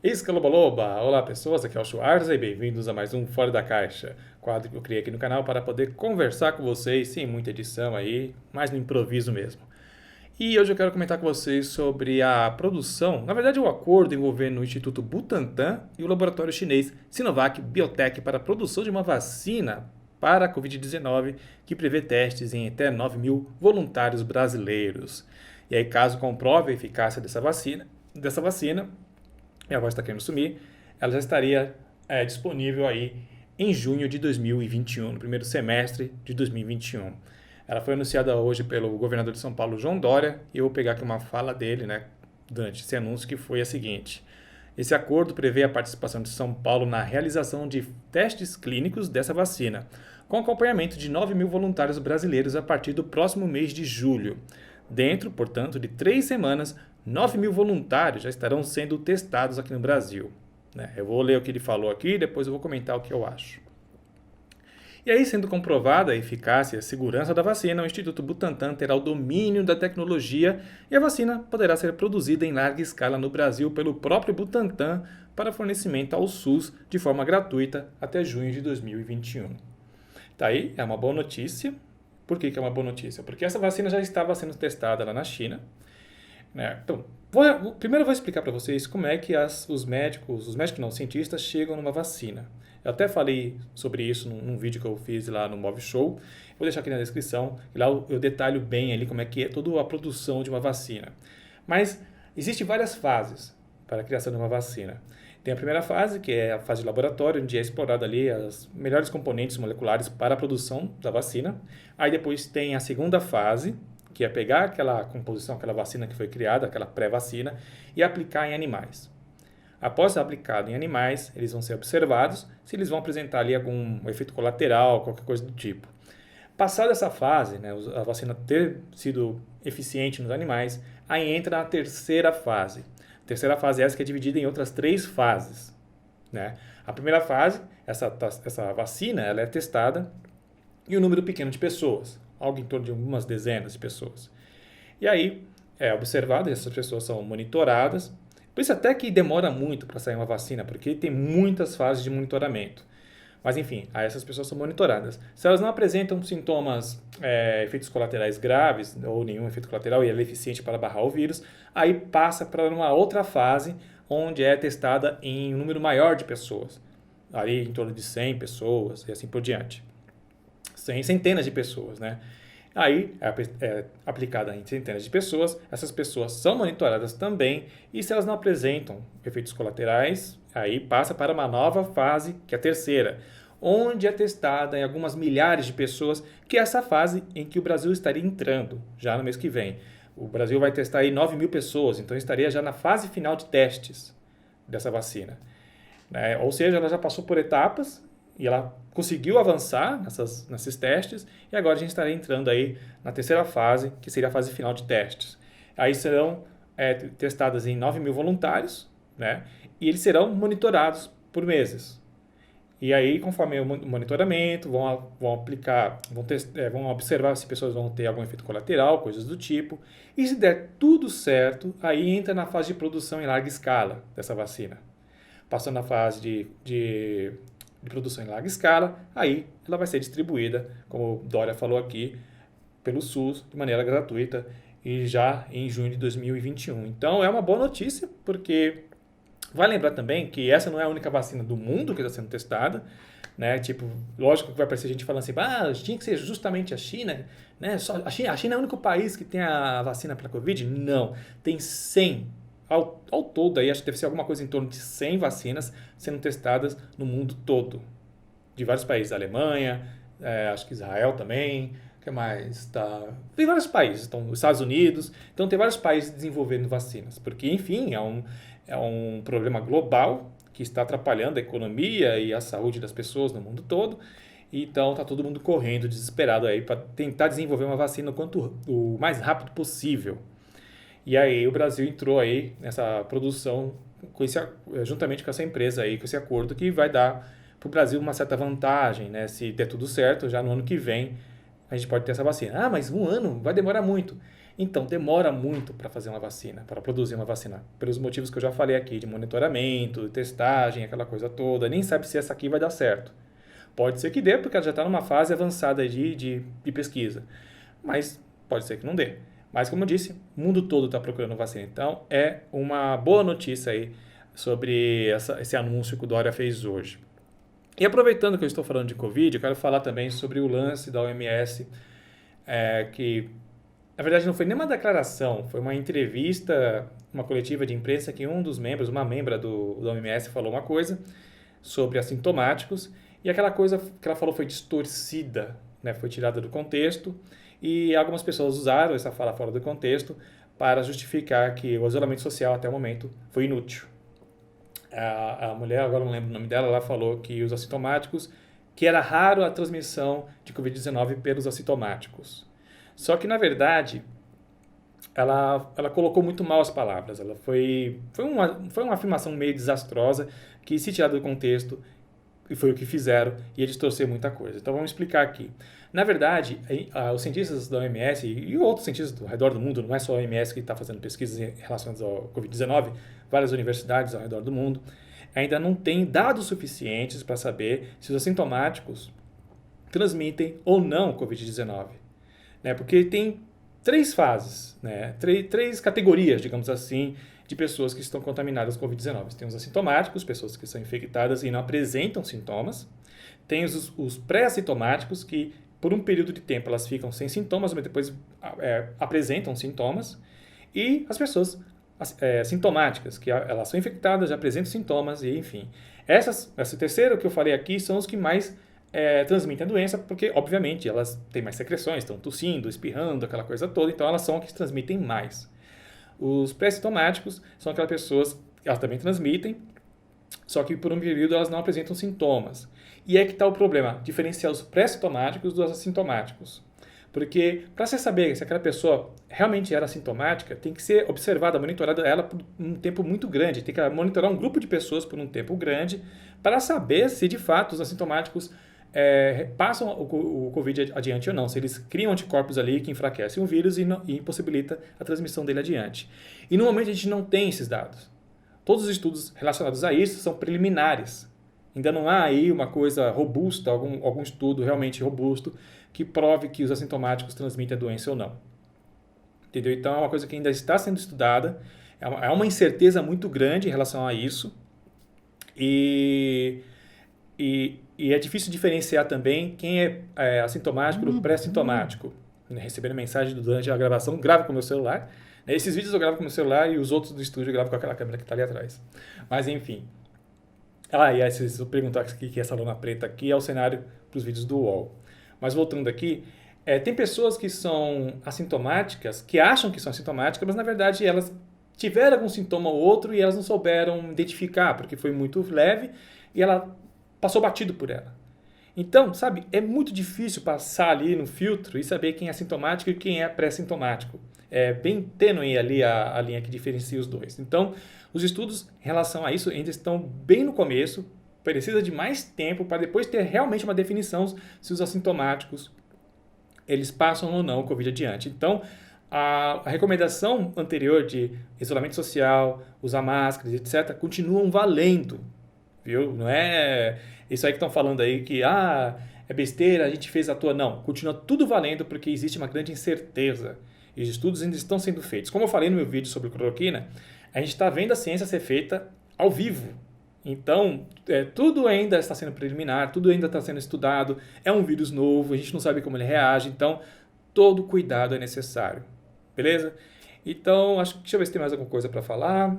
Iscaloboloba! Olá pessoas, aqui é o Schwarza e bem-vindos a mais um Fora da Caixa, quadro que eu criei aqui no canal para poder conversar com vocês sem muita edição aí, mais no improviso mesmo. E hoje eu quero comentar com vocês sobre a produção, na verdade o acordo envolvendo o Instituto Butantan e o laboratório chinês Sinovac Biotech para a produção de uma vacina para a Covid-19 que prevê testes em até 9 mil voluntários brasileiros. E aí, caso comprove a eficácia dessa vacina, minha voz está querendo sumir, ela já estaria disponível aí em junho de 2021, no primeiro semestre de 2021. Ela foi anunciada hoje pelo governador de São Paulo, João Dória, e eu vou pegar aqui uma fala dele, né, durante esse anúncio, que foi a seguinte: esse acordo prevê a participação de São Paulo na realização de testes clínicos dessa vacina, com acompanhamento de 9 mil voluntários brasileiros a partir do próximo mês de julho. Dentro, portanto, de 3 semanas, 9 mil voluntários já estarão sendo testados aqui no Brasil. Eu vou ler o que ele falou aqui e depois eu vou comentar o que eu acho. E aí, sendo comprovada a eficácia e a segurança da vacina, o Instituto Butantan terá o domínio da tecnologia e a vacina poderá ser produzida em larga escala no Brasil pelo próprio Butantan para fornecimento ao SUS de forma gratuita até junho de 2021. Tá aí, é uma boa notícia. Por que é uma boa notícia? Porque essa vacina já estava sendo testada lá na China. Então, primeiro eu vou explicar para vocês como é que os cientistas chegam numa vacina. Eu até falei sobre isso num vídeo que eu fiz lá no Move Show. Vou deixar aqui na descrição, e lá eu detalho bem ali como é que é toda a produção de uma vacina. Mas existem várias fases para a criação de uma vacina. Tem a primeira fase, que é a fase de laboratório, onde é explorado ali as melhores componentes moleculares para a produção da vacina. Aí depois tem a segunda fase, que é pegar aquela composição, aquela vacina que foi criada, aquela pré-vacina, e aplicar em animais. Após ser aplicado em animais, eles vão ser observados se eles vão apresentar ali algum efeito colateral, qualquer coisa do tipo. Passada essa fase, a vacina ter sido eficiente nos animais, aí entra a terceira fase. A terceira fase é essa que é dividida em outras 3 fases. A primeira fase, essa vacina, ela é testada em um número pequeno de pessoas, algo em torno de algumas dezenas de pessoas. E aí é observado, essas pessoas são monitoradas. Por isso até que demora muito para sair uma vacina, porque tem muitas fases de monitoramento. Mas enfim, aí essas pessoas são monitoradas. Se elas não apresentam sintomas, efeitos colaterais graves, ou nenhum efeito colateral, e ela é eficiente para barrar o vírus, aí passa para uma outra fase, onde é testada em um número maior de pessoas. Ali em torno de 100 pessoas e assim por diante. 100 centenas de pessoas, Aí é aplicada em centenas de pessoas, essas pessoas são monitoradas também, e se elas não apresentam efeitos colaterais, aí passa para uma nova fase, que é a terceira, onde é testada em algumas milhares de pessoas, que é essa fase em que o Brasil estaria entrando, já no mês que vem. O Brasil vai testar aí 9 mil pessoas, então estaria já na fase final de testes dessa vacina. Ou seja, ela já passou por etapas, e ela conseguiu avançar nesses testes, e agora a gente estará entrando aí na terceira fase, que seria a fase final de testes. Aí serão testadas em 9 mil voluntários, e eles serão monitorados por meses. E aí, conforme o monitoramento, vão aplicar, vão observar se pessoas vão ter algum efeito colateral, coisas do tipo. E se der tudo certo, aí entra na fase de produção em larga escala dessa vacina. Passando na fase de produção em larga escala, aí ela vai ser distribuída, como o Dória falou aqui, pelo SUS de maneira gratuita e já em junho de 2021. Então é uma boa notícia, porque vai lembrar também que essa não é a única vacina do mundo que está sendo testada, lógico que vai aparecer gente falando assim, tinha que ser justamente a China, Só a China é o único país que tem a vacina para a Covid? Não, tem 100. Ao todo, aí, acho que deve ser alguma coisa em torno de 100 vacinas sendo testadas no mundo todo. De vários países. Alemanha, acho que Israel também. O que mais? Tem vários países. Então, os Estados Unidos. Então, tem vários países desenvolvendo vacinas. Porque, enfim, é um problema global que está atrapalhando a economia e a saúde das pessoas no mundo todo. Então, está todo mundo correndo, desesperado aí para tentar desenvolver uma vacina o mais rápido possível. E aí o Brasil entrou aí nessa produção juntamente com essa empresa aí, com esse acordo que vai dar para o Brasil uma certa vantagem, Se der tudo certo, já no ano que vem a gente pode ter essa vacina. Mas um ano vai demorar muito. Então, demora muito para fazer uma vacina, para produzir uma vacina, pelos motivos que eu já falei aqui, de monitoramento, testagem, aquela coisa toda, nem sabe se essa aqui vai dar certo. Pode ser que dê, porque ela já está numa fase avançada de pesquisa, mas pode ser que não dê. Mas, como eu disse, o mundo todo está procurando vacina, então é uma boa notícia aí sobre esse anúncio que o Dória fez hoje. E aproveitando que eu estou falando de Covid, eu quero falar também sobre o lance da OMS, que na verdade não foi nem uma declaração, foi uma entrevista, uma coletiva de imprensa que um dos membros, uma membra da OMS falou uma coisa sobre assintomáticos e aquela coisa que ela falou foi distorcida, né? Foi tirada do contexto e algumas pessoas usaram essa fala fora do contexto para justificar que o isolamento social até o momento foi inútil. A mulher, agora não lembro o nome dela, ela falou que os assintomáticos, que era raro a transmissão de Covid-19 pelos assintomáticos. Só que, na verdade, ela colocou muito mal as palavras. Foi uma afirmação meio desastrosa que, se tirar do contexto, e foi o que fizeram, ia distorcer muita coisa. Então, vamos explicar aqui. Na verdade, os cientistas da OMS e outros cientistas ao redor do mundo, não é só a OMS que está fazendo pesquisas relacionadas ao Covid-19, várias universidades ao redor do mundo, ainda não têm dados suficientes para saber se os assintomáticos transmitem ou não Covid-19. Né? Porque tem três fases, né? Três categorias, digamos assim, de pessoas que estão contaminadas com Covid-19. Tem os assintomáticos, pessoas que são infectadas e não apresentam sintomas. Tem os pré-assintomáticos, que por um período de tempo elas ficam sem sintomas, mas depois apresentam sintomas. E as pessoas sintomáticas, que elas são infectadas, já apresentam sintomas, e enfim. Esse terceiro que eu falei aqui são os que mais transmitem a doença, porque, obviamente, elas têm mais secreções, estão tossindo, espirrando, aquela coisa toda, então elas são as que transmitem mais. Os pré-sintomáticos são aquelas pessoas que elas também transmitem, só que por um período elas não apresentam sintomas. E é que está o problema, diferenciar os pré-sintomáticos dos assintomáticos. Porque para você saber se aquela pessoa realmente era assintomática, tem que ser observada, monitorada ela por um tempo muito grande. Tem que monitorar um grupo de pessoas por um tempo grande para saber se de fato os assintomáticos passam o Covid adiante ou não. Se eles criam anticorpos ali que enfraquecem o vírus e impossibilita a transmissão dele adiante. E no momento a gente não tem esses dados. Todos os estudos relacionados a isso são preliminares. Ainda não há aí uma coisa robusta, algum estudo realmente robusto que prove que os assintomáticos transmitem a doença ou não. Entendeu? Então é uma coisa que ainda está sendo estudada, é uma incerteza muito grande em relação a isso e é difícil diferenciar também quem é assintomático do pré-sintomático. Recebendo mensagem durante a gravação, gravo com o meu celular. Esses vídeos eu gravo com o meu celular e os outros do estúdio eu gravo com aquela câmera que está ali atrás. Mas enfim. E se eu perguntar o que é essa lona preta aqui, é o cenário para os vídeos do UOL. Mas voltando aqui, tem pessoas que são assintomáticas, que acham que são assintomáticas, mas na verdade elas tiveram algum sintoma ou outro e elas não souberam identificar, porque foi muito leve e ela passou batido por ela. Então, sabe, é muito difícil passar ali no filtro e saber quem é sintomático e quem é pré-sintomático. É bem tênue ali a linha que diferencia os dois. Então, os estudos em relação a isso ainda estão bem no começo, precisa de mais tempo para depois ter realmente uma definição se os assintomáticos eles passam ou não o Covid adiante. Então, a recomendação anterior de isolamento social, usar máscaras, etc., continuam valendo. Viu? Não é isso aí que estão falando aí que é besteira, a gente fez à toa. Não, continua tudo valendo porque existe uma grande incerteza. E os estudos ainda estão sendo feitos. Como eu falei no meu vídeo sobre cloroquina, a gente está vendo a ciência ser feita ao vivo. Então, tudo ainda está sendo preliminar, tudo ainda está sendo estudado, é um vírus novo, a gente não sabe como ele reage, então todo cuidado é necessário. Beleza? Então, deixa eu ver se tem mais alguma coisa para falar.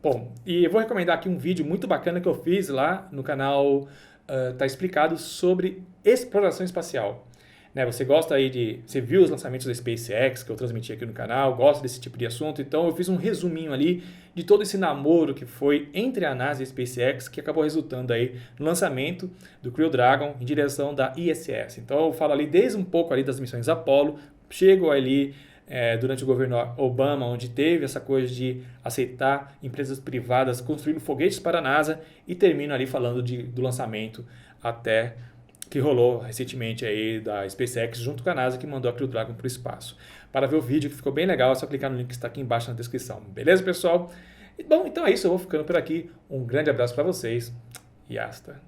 Bom, e eu vou recomendar aqui um vídeo muito bacana que eu fiz lá no canal, tá explicado sobre exploração espacial. Né, você gosta aí você viu os lançamentos da SpaceX que eu transmiti aqui no canal, gosta desse tipo de assunto, então eu fiz um resuminho ali de todo esse namoro que foi entre a NASA e a SpaceX, que acabou resultando aí no lançamento do Crew Dragon em direção da ISS. Então eu falo ali desde um pouco ali das missões Apollo, chego ali durante o governo Obama, onde teve essa coisa de aceitar empresas privadas construindo foguetes para a NASA, e termino ali falando do lançamento até que rolou recentemente aí da SpaceX junto com a NASA, que mandou a Crew Dragon para o espaço. Para ver o vídeo, que ficou bem legal, é só clicar no link que está aqui embaixo na descrição. Beleza, pessoal? Bom, então é isso, eu vou ficando por aqui. Um grande abraço para vocês e hasta.